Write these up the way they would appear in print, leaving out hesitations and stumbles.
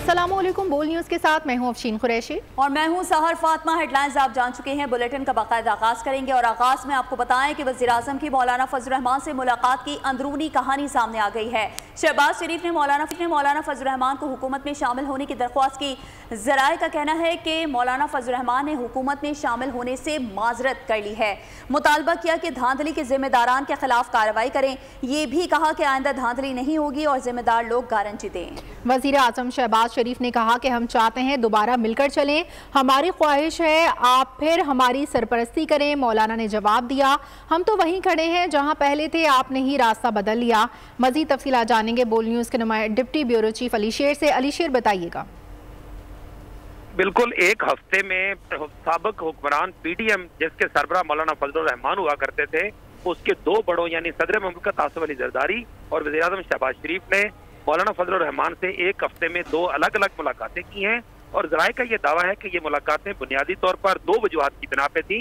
अस्सलामुअलैकुम, बोल न्यूज़ के साथ मैं हूं अफशीन कुरैशी और मैं हूं सहर फातिमा। हेडलाइंस आप जान चुके हैं। बुलेटिन का बाकायदा आगाज करेंगे और आगाज में आपको बताएं कि वज़ीर आज़म की मौलाना फजल रहमान से मुलाकात की अंदरूनी कहानी सामने आ गई है। शहबाज शरीफ ने मौलाना फजल रहमान को हुकूमत में शामिल होने की दरख्वास्त की। ज़राए का कहना है कि मौलाना फजल रहमान ने हुकूमत में शामिल होने से माजरत कर ली है। मुतालबा किया कि धांधली के जिम्मेदारान के खिलाफ कार्रवाई करें। ये भी कहा कि आइंदा धांधली नहीं होगी और जिम्मेदार लोग गारंटी दें। वज़ीर आज़म शहबाज शरीफ ने कहा कि हम चाहते हैं दोबारा मिलकर चलें, हमारी ख्वाहिश है आप फिर हमारी सरपरस्ती करें। मौलाना ने जवाब दिया, हम तो वहीं खड़े हैं जहां पहले थे, आपने ही रास्ता बदल लिया। मज़ीद तफसीलात जानेंगे बोल न्यूज़ के नुमाइंदे डिप्टी ब्यूरो चीफ अली शेर से। अली शेर बताइएगा। बिल्कुल, एक हफ्ते में साबिक हुक्मरान पीडीएम जिसके सरबरा मौलाना फजल रहमान हुआ करते थे, उसके दो बड़ों यानी सदर मुमलिकत आसिफ अली जरदारी और वज़ीर आज़म शहबाज शरीफ ने मौलाना फजल रहमान से एक हफ्ते में दो अलग अलग मुलाकातें की हैं। और ज़राए का ये दावा है कि ये मुलाकातें बुनियादी तौर पर दो वजूहात की बिना पे थी।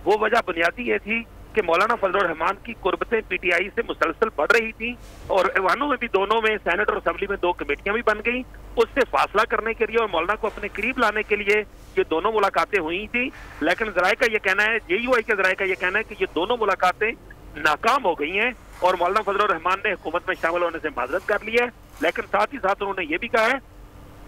वो वजह बुनियादी ये थी कि मौलाना फजल रहमान की कुर्बतें पीटीआई से मुसलसल बढ़ रही थी और ऐवानों में भी, दोनों में, सेनेट और असेंबली में दो कमेटियां भी बन गई। उससे फासला करने के लिए और मौलाना को अपने करीब लाने के लिए ये दोनों मुलाकातें हुई थी। लेकिन ज़राए का ये कहना है, JUI के ज़राए का ये कहना है कि ये दोनों मुलाकातें नाकाम हो गई हैं और मौलाना फजल रहमान ने हुकूमत में शामिल होने से माजरत कर ली है। लेकिन साथ ही साथ उन्होंने ये भी कहा है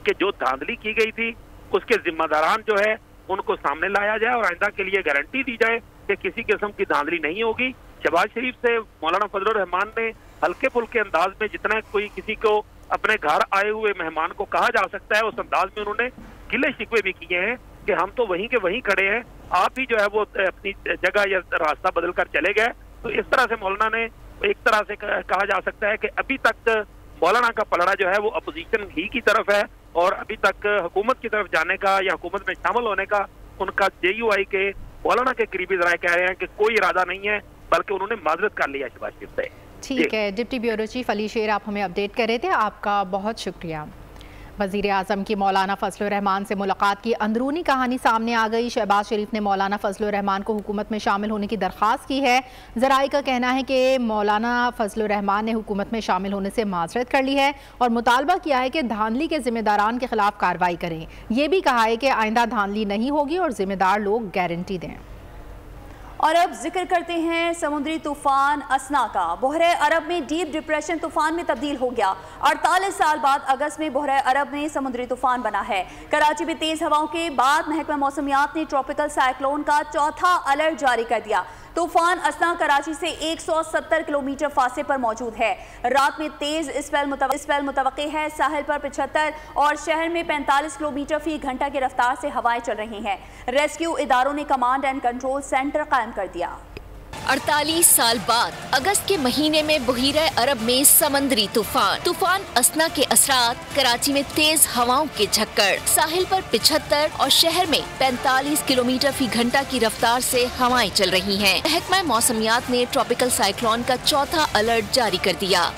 कि जो धांधली की गई थी उसके जिम्मेदारान जो है उनको सामने लाया जाए और आइंदा के लिए गारंटी दी जाए कि किसी किस्म की धांधली नहीं होगी। शहबाज शरीफ से मौलाना फजल रहमान ने हल्के फुल्के अंदाज में जितना कोई किसी को अपने घर आए हुए मेहमान को कहा जा सकता है, उस अंदाज में उन्होंने गिले शिकवे भी किए हैं कि हम तो वहीं के वहीं खड़े हैं, आप ही जो है वो अपनी जगह या रास्ता बदल कर चले गए। तो इस तरह से मौलाना ने एक तरह से कहा जा सकता है कि अभी तक मौलाना का पलड़ा जो है वो अपोजिशन ही की तरफ है और अभी तक हुकूमत की तरफ जाने का या हुकूमत में शामिल होने का उनका JUI के मौलाना के करीबी ज़राए कह रहे हैं कि कोई इरादा नहीं है, बल्कि उन्होंने माजरत कर लिया शहबाज शरीफ से। ठीक है, डिप्टी ब्यूरो चीफ अली शेर आप हमें अपडेट कर रहे थे, आपका बहुत शुक्रिया। वज़ीर आज़म की मौलाना फजल रहमान से मुलाकात की अंदरूनी कहानी सामने आ गई। शहबाज शरीफ ने मौलाना फजल रहमान को हुकूमत में शामिल होने की दरख्वास्त की है। ज़राए का कहना है कि मौलाना फजल रहमान ने हुकूमत में शामिल होने से माजरत कर ली है और मुतालबा किया है कि धांधली के जिम्मेदारान के खिलाफ कार्रवाई करें। यह भी कहा है कि आइंदा धांधली नहीं होगी और जिम्मेदार लोग गारंटी दें। और अब जिक्र करते हैं समुद्री तूफान असना का। बहरे अरब में डीप डिप्रेशन तूफान में तब्दील हो गया। 48 साल बाद अगस्त में बहरे अरब में समुद्री तूफान बना है। कराची में तेज हवाओं के बाद महकमा मौसमियात ने ट्रॉपिकल साइक्लोन का चौथा अलर्ट जारी कर दिया। तूफान असना कराची से 170 किलोमीटर फासले पर मौजूद है। रात में तेज स्पेल मुतवक्की है। साहिल पर 75 और शहर में 45 किलोमीटर फी घंटा की रफ्तार से हवाएं चल रही हैं। रेस्क्यू इदारों ने कमांड एंड कंट्रोल सेंटर कायम कर दिया। 48 साल बाद अगस्त के महीने में बहीरे अरब में समंदरी तूफान असना के असरात, कराची में तेज हवाओं के झक्कड़, साहिल पर 75 और शहर में 45 किलोमीटर फी घंटा की रफ्तार से हवाएं चल रही हैं। महकमा मौसमियात ने ट्रॉपिकल साइक्लोन का चौथा अलर्ट जारी कर दिया।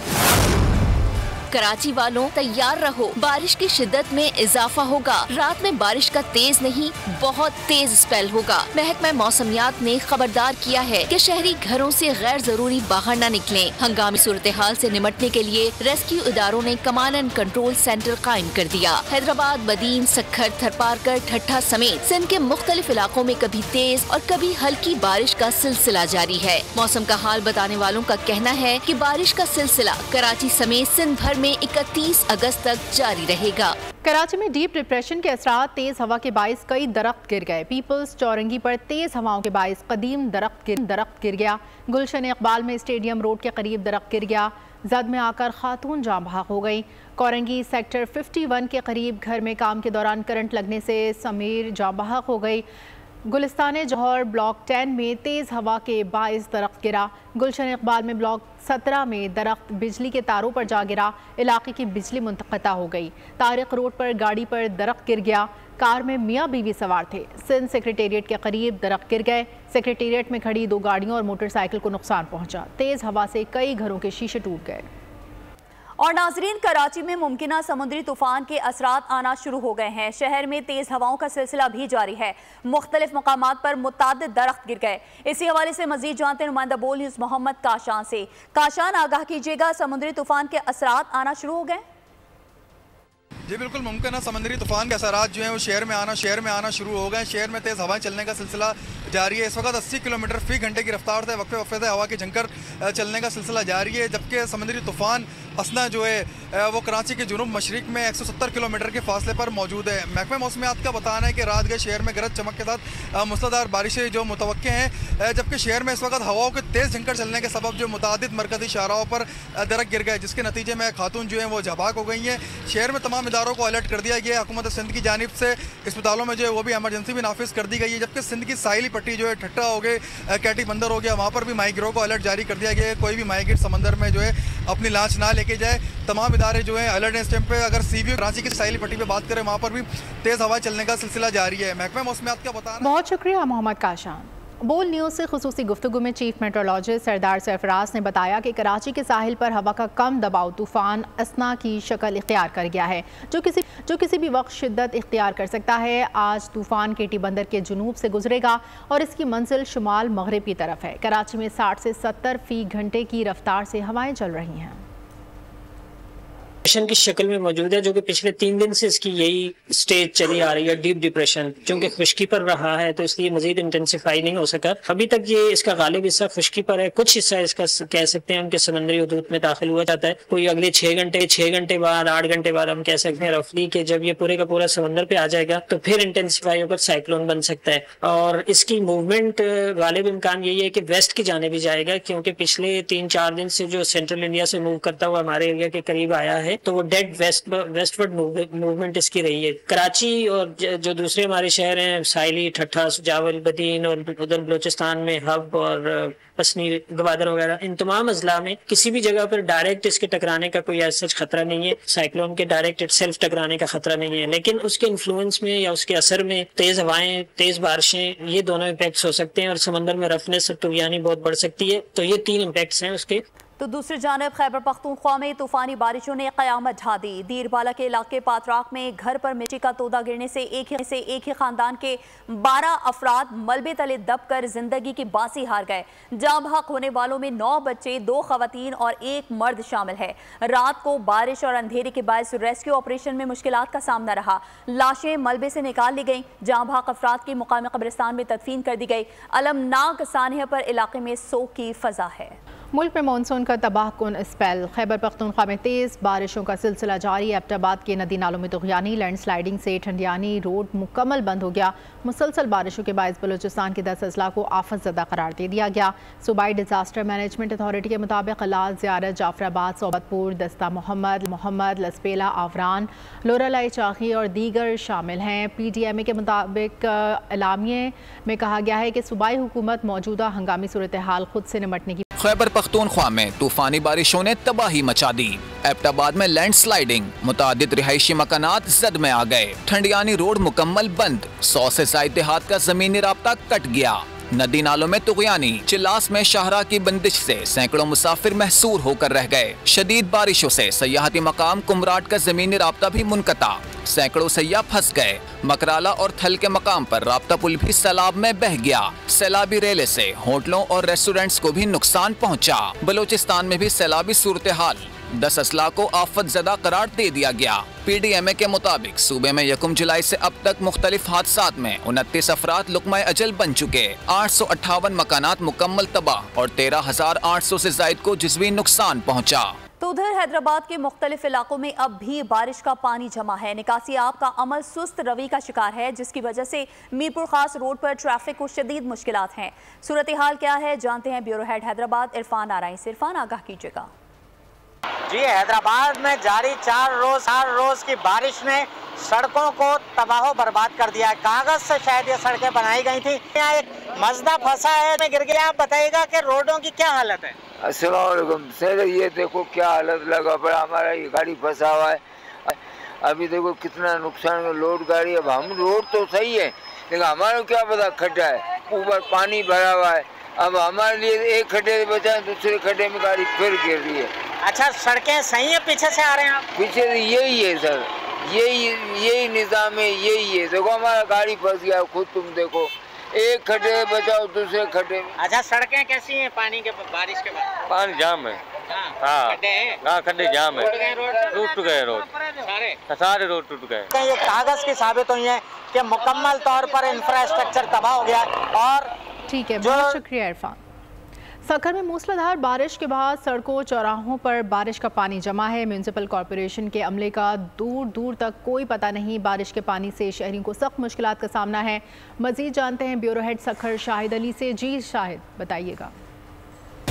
कराची वालों तैयार रहो, बारिश की शिद्दत में इजाफा होगा। रात में बारिश का तेज नहीं, बहुत तेज स्पेल होगा। महकमा मौसमियात ने खबरदार किया है कि शहरी घरों से गैर जरूरी बाहर न निकलें। हंगामी सूरत हाल से निमटने के लिए रेस्क्यू इदारों ने कमांड एंड कंट्रोल सेंटर कायम कर दिया। हैदराबाद, बदीन, सक्खर, थरपारकर, ठट्ठा समेत सिंध के मुख्तलिफ इलाकों में कभी तेज और कभी हल्की बारिश का सिलसिला जारी है। मौसम का हाल बताने वालों का कहना है कि बारिश का सिलसिला कराची समेत सिंध भर में 31 अगस्त तक जारी रहेगा। कराची में डीप डिप्रेशन के असरात, तेज हवा के बाइस कई दरख्त गिर गए। पीपल्स चौरंगी पर तेज हवाओं के बाइस कदीम दरख्त गिर गया। गुलशन इकबाल में स्टेडियम रोड के करीब दरख्त गिर गया। जद में आकर खातून जाँ बहक हो गई। कोरंगी सेक्टर 51 के करीब घर में काम के दौरान करंट लगने से समीर जाँ बहक हो गई। गुलिस्तान जौहर ब्लॉक 10 में तेज़ हवा के बाइस दरख्त गिरा। गुलशन इकबाल में ब्लॉक 17 में दरख्त बिजली के तारों पर जा गिरा। इलाके की बिजली मुनक़ता हो गई। तारिक रोड पर गाड़ी पर दरख्त गिर गया। कार में मियाँ बीवी सवार थे। सिंध सेक्रेटेरिएट के करीब दरख्त गिर गए। सेक्रेटेरिएट में खड़ी 2 गाड़ियों और मोटरसाइकिल को नुकसान पहुँचा। तेज़ हवा से कई घरों के शीशे टूट गए। और नाजरीन, कराची में मुमकिना समुद्री तूफान के असरात आना शुरू हो गए हैं। शहर में तेज हवाओं का सिलसिला भी जारी है। मुख्तलिफ मकामात पर मुतादिद दरख्त गिर गए। इसी हवाले से मजीद जानते नुमाइंदा बोल न्यूज़ मोहम्मद काशान से। काशान, आगाह कीजिएगा, समुद्री तूफान के असरात आना शुरू हो गए? जी बिल्कुल मुमकिन है। समुद्री तूफान के असरात जो हैं वो शहर में आना शुरू हो गए। शहर में तेज़ हवाएं चलने का सिलसिला जारी है। इस वक्त 80 किलोमीटर फी घंटे की रफ्तार से वक्फे वक्फे से हवा की झंकर चलने का सिलसिला जारी है। जबकि समुद्री तूफान असना जो है वो कराची के जुनूब मशरिक में 170 किलोमीटर के फासले पर मौजूद है। महकमे मौसमियात का बताना है कि रात गए शहर में गरज चमक के साथ मूसलाधार बारिशें जो मुतवक्के हैं, जबकि शहर में इस वक्त हवाओं के तेज़ झंकर चलने के सबब जो मुतादिद मरकजी शाहराहों पर दरख्त गिर गए, जिसके नतीजे में खातून जो है वो जाबाक हो गई हैं। शहर में तमाम इदारों को अलर्ट कर दिया गया है। हुकूमत सिंध की जानिब से अस्पतालों में जो है वो भी एमरजेंसी भी नाफिज कर दी गई है। जबकि सिंध की साहिली पट्टी जो है ठट्टा हो गए, कैटी बंदर हो गया, वहाँ पर भी माहीगिरों को अलर्ट जारी कर दिया गया है। कोई भी माहीगिर समंदर में जो है अपनी लांच ना लेके जाए। तमाम इदारे जो है अलर्ट हैं इस टाइम पे। अगर सीबीओ कराची की साहिली पट्टी पे बात करें, वहाँ पर भी तेज़ हवा चलने का सिलसिला जारी है। महकमा मौसमियात का बताना। बहुत शुक्रिया मोहम्मद काशान। बोल न्यूज़ से खुसूसी गुफ्तगू में चीफ मेट्रोलॉजिस्ट सरदार सरफराज ने बताया कि कराची के साहिल पर हवा का कम दबाव तूफ़ान असना की शक्ल इख्तियार कर गया है, जो किसी भी वक्त शिद्दत इख्तियार कर सकता है। आज तूफ़ान केटी बंदर के जुनूब से गुजरेगा और इसकी मंजिल शुमाल मगरिब की तरफ है। कराची में 60 से 70 फी घंटे की रफ्तार से हवाएं चल रही हैं। डिप्रेशन की शक्ल में मौजूद है, जो कि पिछले 3 दिन से इसकी यही स्टेज चली आ रही है, डीप डिप्रेशन। क्योंकि खुश्की पर रहा है तो इसलिए मजीद इंटेंसिफाई नहीं हो सका। अभी तक ये इसका गालिब हिस्सा खुश्की पर है। कुछ हिस्सा इसका कह सकते हैं उनके समंदरी हुदूद में दाखिल हुआ जाता है। कोई अगले 6 घंटे बाद 8 घंटे बाद हम कह सकते हैं रफली के जब ये पूरे का पूरा समंदर पे आ जाएगा तो फिर इंटेंसिफाई होकर साइक्लोन बन सकता है। और इसकी मूवमेंट गालिब इम्कान यही है कि वेस्ट की जाने भी जाएगा, क्योंकि पिछले 3-4 दिन से जो सेंट्रल इंडिया से मूव करता हुआ हमारे एरिया के करीब आया है, तो वो डेड वेस्टवर्ड मूवमेंट इसकी रही है। कराची और जो दूसरे हमारे शहर हैं, साइली, ठट्ठा, सुजावल, बदीन और उधर बलोचिस्तान में हब और पसनी, गवादर वगैरह, इन तमाम अजला में किसी भी जगह पर डायरेक्ट इसके टकराने का कोई ऐसा खतरा नहीं है। साइक्लोन के डायरेक्ट इटसेल्फ टकराने का खतरा नहीं है, लेकिन उसके इन्फ्लुएंस में या उसके असर में तेज हवाएं, तेज बारिशें, ये दोनों इम्पैक्ट्स हो सकते हैं और समंदर में रफनेस और तूफानी बहुत बढ़ सकती है। तो ये 3 इम्पैक्ट्स हैं उसके। तो दूसरी जानब खैबर पख्तूनख्वा में तूफानी बारिशों ने क़यामत ढा दी। दीरबाला के इलाके पातराक में घर पर मिट्टी का तोदा गिरने से एक ही खानदान के 12 अफराद मलबे तले दब कर जिंदगी की बासी हार गए। जाँ बहक होने वालों में 9 बच्चे, 2 खवातीन और 1 मर्द शामिल है। रात को बारिश और अंधेरे के बायस रेस्क्यू ऑपरेशन में मुश्किलात का सामना रहा। लाशें मलबे से निकाल ली गईं। जाँ बहक अफराद की मुकामी कब्रिस्तान में तदफीन कर दी गई। अलमनाक सानहे पर इलाके में सोग की फजा है। मुल्क में मानसून का तबाहकुन स्पेल। खैबर पख्तूनख्वा में तेज़ बारिशों का सिलसिला जारी। एबटाबाद के नदी नालों में तुग़यानी, लैंडस्लाइडिंग से ठंडियानी रोड मुकम्मल बंद हो गया। मुसलसल बारिशों के बायस बलूचिस्तान के 10 अजला को आफत ज़दा करार दे दिया गया। सूबाई डिजास्टर मैनेजमेंट अथॉरिटी के मुताबिक लाल, ज़ियारत, जाफराबाद, सोबतपुर, दस्ता मोहम्मद, लसपेला, आवरान, लोरालाई चाखी और दीगर शामिल हैं। PTMA के मुताबिक एलामिये में कहा गया है कि सूबाई हुकूमत मौजूदा हंगामी सूरत हाल खुद से निपटने की। खैबर पख्तूनख्वा में तूफानी बारिशों ने तबाही मचा दी। एबटाबाद में लैंडस्लाइडिंग, मुतादिद रिहायशी मकानात जद में आ गए। ठंडियानी रोड मुकम्मल बंद। 100 से ज़ायद देहात का जमीनी राब्ता कट गया। नदी नालों में तुग़यानी। चिल्लास में शाहरा की बंदिश से सैकड़ों मुसाफिर महसूर होकर रह गए। शदीद बारिशों से सयाहती मकाम कुमराट का जमीनी राब्ता भी मुनक़ता। सैकड़ों सयाह फंस गए। मकराला और थल के मकाम पर राब्ता पुल भी सैलाब में बह गया। सैलाबी रेले से होटलों और रेस्टोरेंट्स को भी नुकसान पहुंचा। बलोचिस्तान में भी सैलाबी सूरत हाल। 10 अजला को आफत ज़दा करार दे दिया गया। PDMA के मुताबिक सूबे में 1 जुलाई से अब तक मुख्तलिफ हादसात में 29 अफराद लुक़मा अजल बन चुके। 858 मकानात मुकम्मल तबाह और 13,800 से ज़ायद को जुज़वी नुकसान पहुँचा। तो उधर हैदराबाद के मुख्तलिफ इलाकों में अब भी बारिश का पानी जमा है। निकासी आब का अमल सुस्त रवि का शिकार है, जिसकी वजह से मीरपुर खास रोड पर ट्रैफिक को शदीद मुश्किलात हैं। सूरत हाल क्या है जानते हैं ब्यूरो हेड हैदराबाद इरफान आराई से। इरफान, आगाह कीजिएगा। जी, हैदराबाद में जारी 4 रोज की बारिश ने सड़कों को तबाह बर्बाद कर दिया है। कागज से शायद ये सड़कें बनाई गई थी। यहाँ एक मजदा फंसा है, गिर गया। आप बताइएगा कि रोडों की क्या हालत है? अस्सलाम वालेकुम सर, ये देखो क्या हालत लगा पड़ा। हमारा ये गाड़ी फंसा हुआ है। अभी देखो कितना नुकसान है। लोड गाड़ी, अब हम रोड तो सही है लेकिन हमारा क्या पता खड्डा है, ऊपर पानी भरा हुआ है। अब हमारे लिए एक खड्डे से बचा, दूसरे खड्डे में गाड़ी फिर गिर रही है। अच्छा, सड़कें सही है? पीछे से आ रहे हैं आप? पीछे से यही है सर, यही निज़ाम है, यही है। देखो हमारा गाड़ी फंस गया, खुद तुम देखो, एक खड्डे बचाओ दूसरे खड्डे में। अच्छा, सड़कें कैसी हैं पानी के बारिश के बाद? पानी जाम है, हाँ खड्डे जाम है, टूट गए रोड, सारे रोड टूट गए। ये कागज की साबित हुई है कि मुकम्मल तौर पर इंफ्रास्ट्रक्चर तबाह हो गया। और ठीक है, बहुत शुक्रिया इरफान। सखर में मूसलाधार बारिश के बाद सड़कों चौराहों पर बारिश का पानी जमा है। म्यूनिसिपल कॉरपोरेशन के अमले का दूर दूर तक कोई पता नहीं। बारिश के पानी से शहरियों को सख्त मुश्किलात का सामना है। मजीद जानते हैं ब्यूरो हेड सखर शाहिद अली से। जी शाहिद, बताइएगा।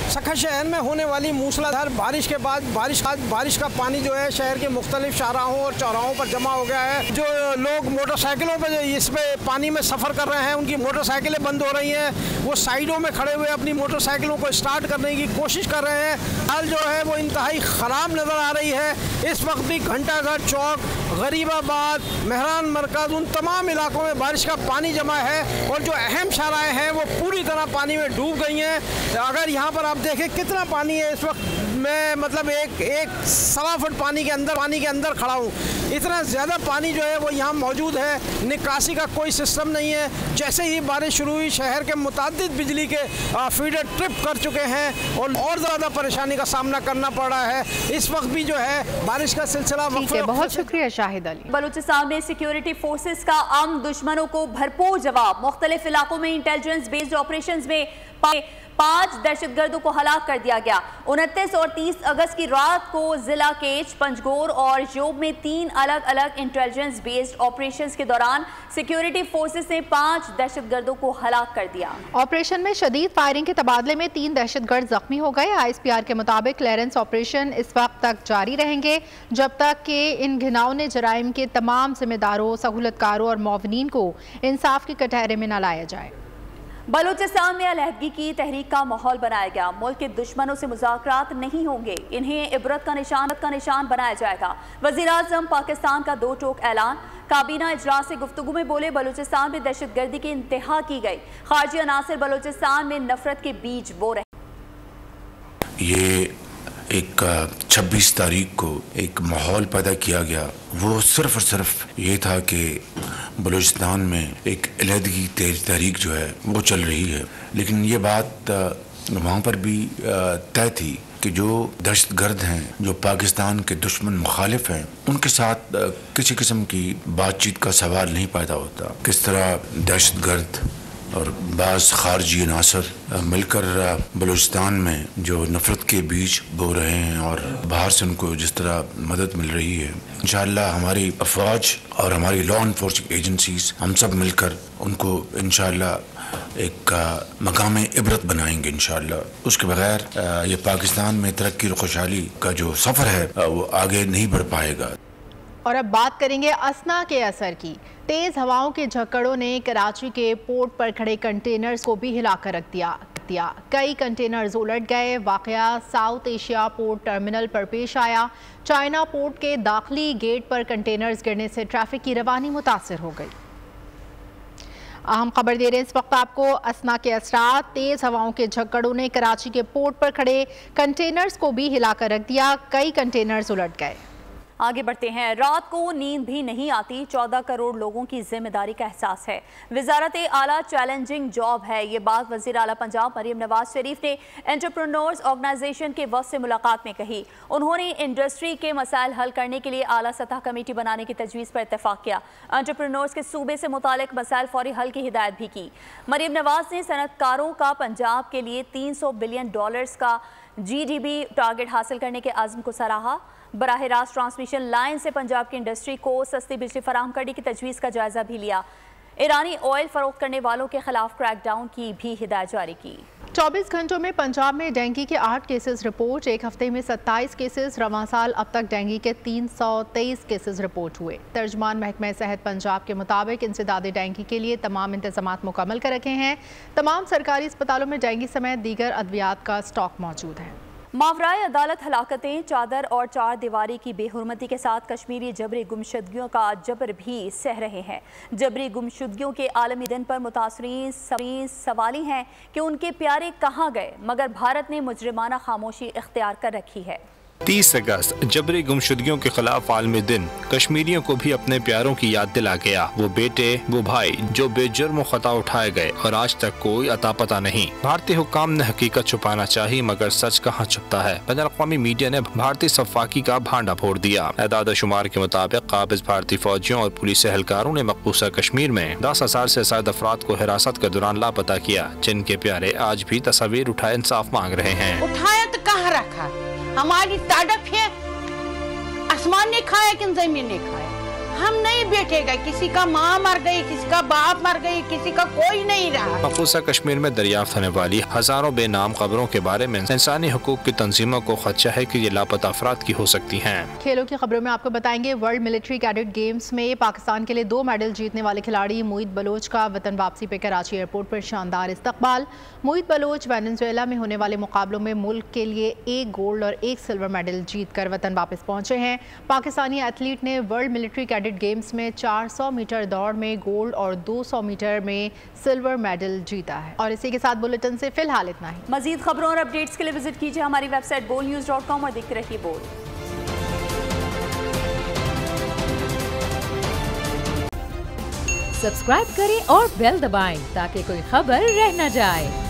सखर शहर में होने वाली मूसलाधार बारिश के बाद बारिश का पानी जो है शहर के मुख्तलिफ शाहराहों और चौराहों पर जमा हो गया है। जो लोग मोटरसाइकिलों पर इस पे पानी में सफ़र कर रहे हैं, उनकी मोटरसाइकिलें बंद हो रही हैं। वो साइडों में खड़े हुए अपनी मोटरसाइकिलों को स्टार्ट करने की कोशिश कर रहे हैं। हाल जो है वो इंतहाई ख़राब नज़र आ रही है। इस वक्त भी घंटाघर चौक, गरीबाबाद, मेहरान मरकज़, उन तमाम इलाकों में बारिश का पानी जमा है और जो अहम शाहराएँ हैं वो पूरी तरह पानी में डूब गई हैं। अगर यहाँ पर आप देखें कितना पानी है इस वक्त, मैं मतलब एक सवा फुट पानी के अंदर खड़ा हूँ। इतना ज़्यादा पानी जो है वो यहाँ मौजूद है। निकासी का कोई सिस्टम नहीं है। जैसे ही बारिश शुरू हुई शहर के मुतादिद बिजली के फीडर ट्रिप कर चुके हैं और ज़्यादा परेशानी का सामना करना पड़ रहा है। इस वक्त भी जो है बारिश का सिलसिला। बहुत शुक्रिया शाहिद अली। बलूचिस्तान में सिक्योरिटी फोर्सेस का आम दुश्मनों को भरपूर जवाब। मुख्तलिफ इलाकों में इंटेलिजेंस बेस्ड ऑपरेशंस में 5 दहशतगर्दों को हलाक कर दिया गया। 29 और 30 अगस्त की रात को जिला केच, पंजगोर और योब में 3 अलग अलग इंटेलिजेंस बेस्ड ऑपरेशंस के दौरान सिक्योरिटी फोर्सेस ने 5 दहशतगर्दों को हलाक कर दिया। ऑपरेशन में शदीद फायरिंग के तबादले में 3 दहशतगर्द जख्मी हो गए। ISPR के मुताबिक क्लियरेंस ऑपरेशन इस वक्त तक जारी रहेंगे जब तक कि इन घिनौने जराइम के तमाम जिम्मेदारों, सहूलतकारों और मुआवनीन को इंसाफ के कटहरे में न लाया जाए। बलूचिस्तान में अलहदगी की तहरीक का माहौल बनाया गया। मुल्क के दुश्मनों से मुज़ाकरात नहीं होंगे, इन्हें इबरत का निशान बनाया जाएगा। वज़ीर-ए-आज़म पाकिस्तान का 2 टोक ऐलान। काबीना इजलास से गुफ्तगू में बोले, बलूचिस्तान में दहशतगर्दी की इंतहा की गई। खारजी अनासर बलूचिस्तान में नफरत के बीज बो रहे। ये एक 26 तारीख को एक माहौल पैदा किया गया। वो सिर्फ और सिर्फ ये था कि बलूचिस्तान में एक अलहदगी तहरीक जो है वो चल रही है, लेकिन ये बात वहाँ पर भी तय थी कि जो दहशतगर्द हैं, जो पाकिस्तान के दुश्मन मुखालिफ हैं, उनके साथ किसी किस्म की बातचीत का सवाल नहीं पैदा होता। किस तरह दहशतगर्द और बाज़ खारजी अनासर मिलकर बलूचिस्तान में जो नफरत के बीज बो रहे हैं और बाहर से उनको जिस तरह मदद मिल रही है, इंशाअल्लाह हमारी अफवाज और हमारी लॉ इन्फोर्सिंग एजेंसीज हम सब मिलकर उनको इंशाअल्लाह एक मकाम इबरत बनाएंगे इंशाअल्लाह। उसके बगैर ये पाकिस्तान में तरक्की और खुशहाली का जो सफ़र है वो आगे नहीं बढ़ पाएगा। और अब बात करेंगे असना के असर की। तेज हवाओं के झक्कड़ों ने कराची के पोर्ट पर खड़े कंटेनर्स को भी हिलाकर रख दिया। कई कंटेनर्स उलट गए। वाकया साउथ एशिया पोर्ट टर्मिनल पर पेश आया। चाइना पोर्ट के दाखिली गेट पर कंटेनर्स गिरने से ट्रैफिक की रवानी मुतासर हो गई। अहम खबर दे रहे हैं इस वक्त आपको। असना के असरात तेज हवाओं के झक्कड़ों ने कराची के पोर्ट पर खड़े कंटेनर्स को भी हिलाकर रख दिया। कई कंटेनर्स उलट गए। आगे बढ़ते हैं। रात को नींद भी नहीं आती, 14 करोड़ लोगों की जिम्मेदारी का एहसास है। वजारत आला चैलेंजिंग जॉब है, ये बात वज़ीर आला पंजाब मरियम नवाज शरीफ ने एंटरप्रेन्योर्स ऑर्गेनाइजेशन के वक्त से मुलाकात में कही। उन्होंने इंडस्ट्री के मसाइल हल करने के लिए आला सतह कमेटी बनाने की तजवीज़ पर इत्तेफाक किया। एंटरप्रेन्योर्स के सूबे से मुतालिक मसाइल फौरी हल की हिदायत भी की। मरियम नवाज ने सनअतकारों का पंजाब के लिए $300 बिलियन का GDP टारगेट हासिल करने के आज़म को सराहा। बराह रास्त ट्रांसमिशन लाइन से पंजाब की इंडस्ट्री को सस्ती बिजली फराहम करने की तजवीज़ का जायजा भी लिया। ईरानी ऑयल फरोख्त करने वालों के खिलाफ क्रैकडाउन की भी हिदायत जारी की। 24 घंटों में पंजाब में डेंगू के 8 केसेस रिपोर्ट। एक हफ्ते में 27 केसेस। रवां साल अब तक डेंगू के 323 केसेस रिपोर्ट हुए। तर्जमान महकमा सेहत पंजाब के मुताबिक इंसदादे डेंगू के लिए तमाम इंतजामात मुकम्मल कर रखे हैं। तमाम सरकारी अस्पतालों में डेंगू समेत दीगर अद्वियात का स्टॉक मौजूद है। मावराए अदालत हलाकतें, चादर और 4 दीवारी की बेहुरमती के साथ कश्मीरी जबरी गुमशुदगियों का जबर भी सह रहे हैं। जबरी गुमशुदगियों के आलमी दिन पर मुतासरीन सवाली हैं कि उनके प्यारे कहाँ गए, मगर भारत ने मुजरिमाना खामोशी इख्तियार कर रखी है। 30 अगस्त जबरी गुमशुदगियों के खिलाफ आलमी दिन कश्मीरियों को भी अपने प्यारों की याद दिला गया। वो बेटे, वो भाई जो बेजुर्म खता उठाए गए और आज तक कोई अता पता नहीं। भारतीय हुक्काम ने हकीकत छुपाना चाहिए मगर सच कहाँ छुपता है। बैनुल-अक़वामी मीडिया ने भारतीय सफ़ाकी का भांडा फोड़ दिया। एदाद शुमार के मुताबिक काबिज भारतीय फौजियों और पुलिस एहलकारों ने मकबूसा कश्मीर में 10,000 से ज्यादा अफराद को हिरासत के दौरान लापता किया, जिनके प्यारे आज भी तस्वीर उठाए इंसाफ मांग रहे हैं। उठाया तो कहाँ रखा? हमारी तड़प है, आसमान ने खाया कि जमीन ने खाया। हम नहीं बैठेगा, किसी का माँ मर गई, किसी का बाप मर गई, किसी का कोई नहीं रहा। मकबूसा कश्मीर में दरियाफ्त होने वाली हजारों बेनाम खबरों के बारे में इंसानी हुकूक की तंजीमों को खदशा है कि ये लापता अफराद की हो सकती हैं। खेलों की खबरों में आपको बताएंगे, वर्ल्ड मिलिट्री कैडेट गेम्स में पाकिस्तान के लिए 2 मेडल जीतने वाले खिलाड़ी मोईद बलोच का वतन वापसी पे कराची एयरपोर्ट पर शानदार इस्तकबाल। मोईद बलोच वेनेजुएला में होने वाले मुकाबलों में मुल्क के लिए 1 गोल्ड और 1 सिल्वर मेडल जीत कर वतन वापस पहुंचे हैं। पाकिस्तानी एथलीट ने वर्ल्ड मिलिट्री कैडेट गेम्स में 400 मीटर दौड़ में गोल्ड और 200 मीटर में सिल्वर मेडल जीता है। और इसी के साथ बुलेटिन से फिलहाल इतना ही। मजीद खबरों और अपडेट्स के लिए विजिट कीजिए हमारी वेबसाइट bolnews.com और देखते रहिए बोल। सब्सक्राइब करें और बेल दबाएं ताकि कोई खबर रह न जाए।